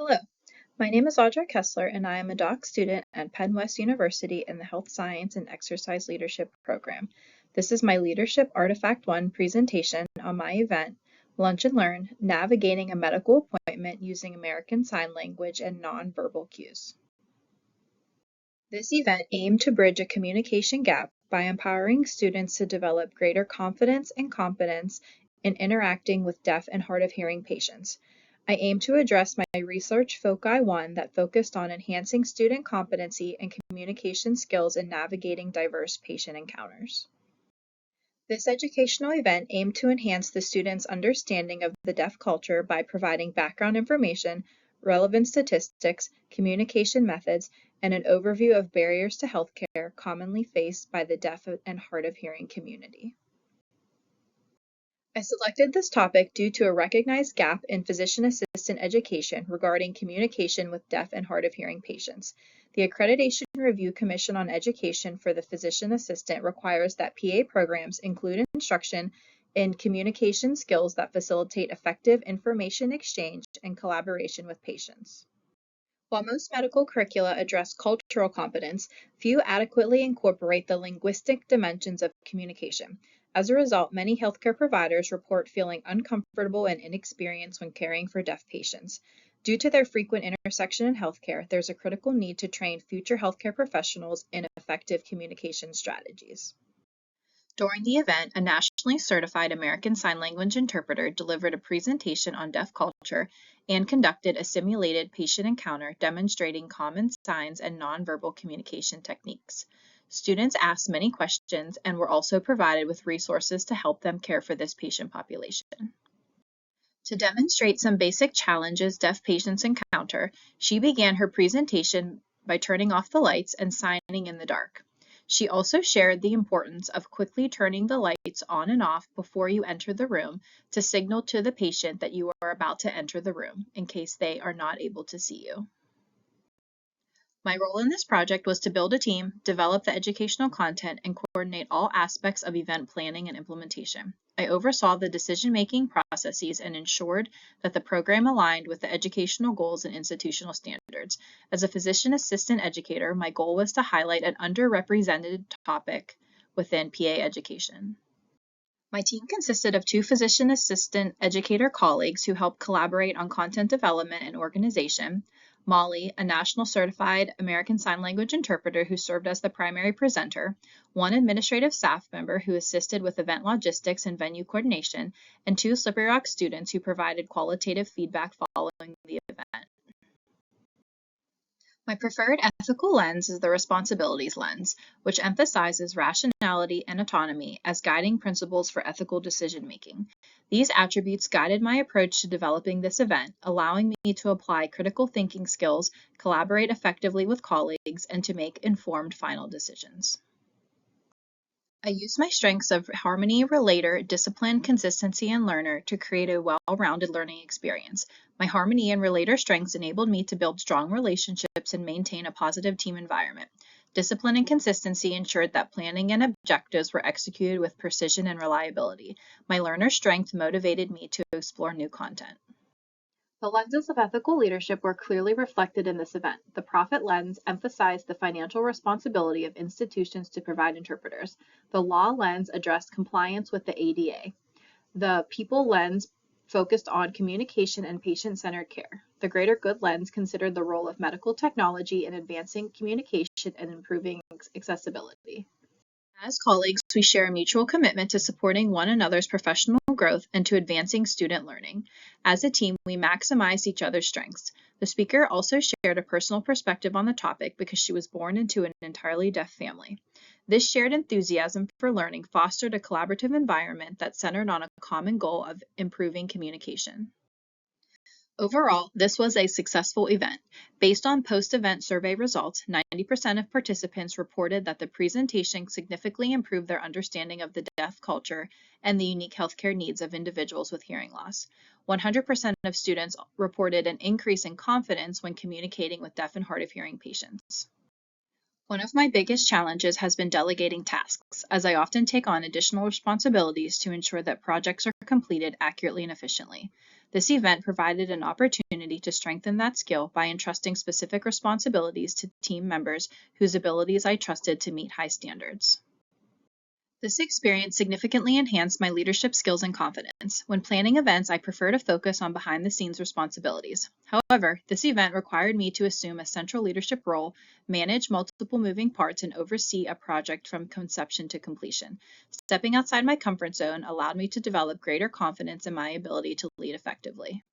Hello, my name is Audra Kessler and I am a doc student at Penn West University in the Health Science and Exercise Leadership program. This is my Leadership Artifact 1 presentation on my event, Lunch and Learn, Navigating a Medical Appointment Using American Sign Language and Nonverbal Cues. This event aimed to bridge a communication gap by empowering students to develop greater confidence and competence in interacting with deaf and hard of hearing patients. I aim to address my research foci 1 that focused on enhancing student competency and communication skills in navigating diverse patient encounters. This educational event aimed to enhance the students' understanding of the deaf culture by providing background information, relevant statistics, communication methods, and an overview of barriers to healthcare commonly faced by the deaf and hard of hearing community. I selected this topic due to a recognized gap in physician assistant education regarding communication with deaf and hard of hearing patients. The Accreditation Review Commission on Education for the Physician Assistant requires that PA programs include instruction in communication skills that facilitate effective information exchange and collaboration with patients. While most medical curricula address cultural competence, few adequately incorporate the linguistic dimensions of communication. As a result, many healthcare providers report feeling uncomfortable and inexperienced when caring for deaf patients. Due to their frequent intersection in healthcare, there's a critical need to train future healthcare professionals in effective communication strategies. During the event, a nationally certified American Sign Language interpreter delivered a presentation on deaf culture and conducted a simulated patient encounter demonstrating common signs and nonverbal communication techniques. Students asked many questions and were also provided with resources to help them care for this patient population. To demonstrate some basic challenges deaf patients encounter, she began her presentation by turning off the lights and signing in the dark. She also shared the importance of quickly turning the lights on and off before you enter the room to signal to the patient that you are about to enter the room in case they are not able to see you. My role in this project was to build a team, develop the educational content, and coordinate all aspects of event planning and implementation. I oversaw the decision-making processes and ensured that the program aligned with the educational goals and institutional standards. As a physician assistant educator, my goal was to highlight an underrepresented topic within PA education. My team consisted of 2 physician assistant educator colleagues who helped collaborate on content development and organization, Molly, a national certified American Sign Language interpreter who served as the primary presenter, 1 administrative staff member who assisted with event logistics and venue coordination, and 2 Slippery Rock students who provided qualitative feedback following the event. My preferred ethical lens is the responsibilities lens, which emphasizes rationality and autonomy as guiding principles for ethical decision-making. These attributes guided my approach to developing this event, allowing me to apply critical thinking skills, collaborate effectively with colleagues, and to make informed final decisions. I use my strengths of harmony, relator, discipline, consistency, and learner to create a well-rounded learning experience. My harmony and relator strengths enabled me to build strong relationships and maintain a positive team environment. Discipline and consistency ensured that planning and objectives were executed with precision and reliability. My learner strength motivated me to explore new content. The lenses of ethical leadership were clearly reflected in this event. The profit lens emphasized the financial responsibility of institutions to provide interpreters. The law lens addressed compliance with the ADA. The people lens focused on communication and patient-centered care. The greater good lens considered the role of medical technology in advancing communication and improving accessibility. As colleagues, we share a mutual commitment to supporting one another's professional growth and to advancing student learning. As a team, we maximize each other's strengths. The speaker also shared a personal perspective on the topic because she was born into an entirely deaf family. This shared enthusiasm for learning fostered a collaborative environment that centered on a common goal of improving communication. Overall, this was a successful event. Based on post-event survey results, 90% of participants reported that the presentation significantly improved their understanding of the deaf culture and the unique healthcare needs of individuals with hearing loss. 100% of students reported an increase in confidence when communicating with deaf and hard of hearing patients. One of my biggest challenges has been delegating tasks, as I often take on additional responsibilities to ensure that projects are completed accurately and efficiently. This event provided an opportunity to strengthen that skill by entrusting specific responsibilities to team members whose abilities I trusted to meet high standards. This experience significantly enhanced my leadership skills and confidence. When planning events, I prefer to focus on behind the scenes responsibilities. However, this event required me to assume a central leadership role, manage multiple moving parts, and oversee a project from conception to completion. Stepping outside my comfort zone allowed me to develop greater confidence in my ability to lead effectively.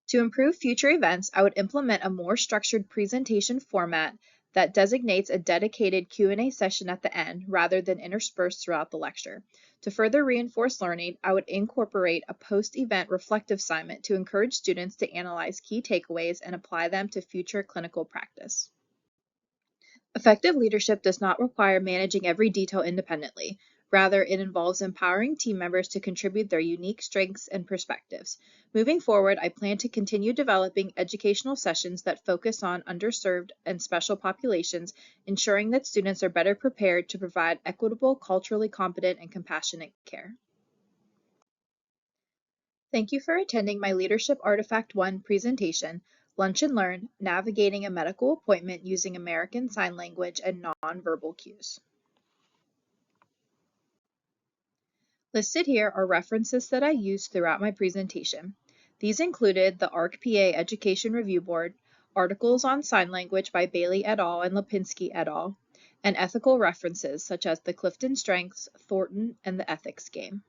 To improve future events, I would implement a more structured presentation format that designates a dedicated Q&A session at the end rather than interspersed throughout the lecture. To further reinforce learning, I would incorporate a post-event reflective assignment to encourage students to analyze key takeaways and apply them to future clinical practice. Effective leadership does not require managing every detail independently. Rather, it involves empowering team members to contribute their unique strengths and perspectives. Moving forward, I plan to continue developing educational sessions that focus on underserved and special populations, ensuring that students are better prepared to provide equitable, culturally competent, and compassionate care. Thank you for attending my Leadership Artifact 1 presentation, Lunch and Learn, Navigating a Medical Appointment Using American Sign Language and Nonverbal Cues. Listed here are references that I used throughout my presentation. These included the ARC-PA Education Review Board, articles on sign language by Bailey et al. And Lipinski et al., and ethical references such as the Clifton Strengths, Thornton, and the Ethics Game.